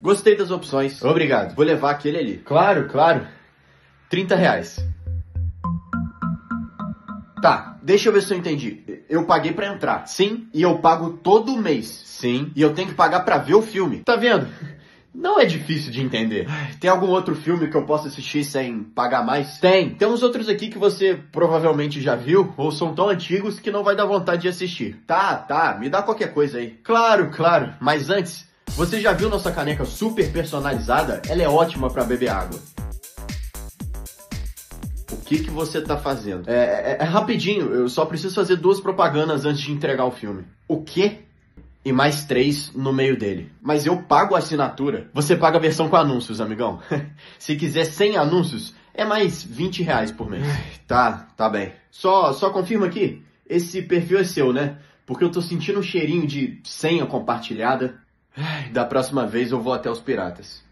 Gostei das opções. Obrigado. Vou levar aquele ali. Claro, claro. R$ 30. Tá, deixa eu ver se eu entendi. Eu paguei pra entrar. Sim, E eu pago todo mês. sim. E eu tenho que pagar pra ver o filme. Tá vendo? Não é difícil de entender. Tem algum outro filme que eu possa assistir sem pagar mais? Tem uns outros aqui que você provavelmente já viu, ou são tão antigos que não vai dar vontade de assistir. Tá, me dá qualquer coisa aí. Claro, claro. Mas antes, você já viu nossa caneca super personalizada? Ela é ótima pra beber água. O que você tá fazendo? É rapidinho, eu só preciso fazer 2 propagandas antes de entregar o filme. O quê? E mais 3 no meio dele. Mas eu pago a assinatura. Você paga a versão com anúncios, amigão. Se quiser sem anúncios, é mais R$ 20 por mês. Tá bem. Só confirma aqui, esse perfil é seu, né? Porque eu tô sentindo um cheirinho de senha compartilhada. Da próxima vez eu vou até os piratas.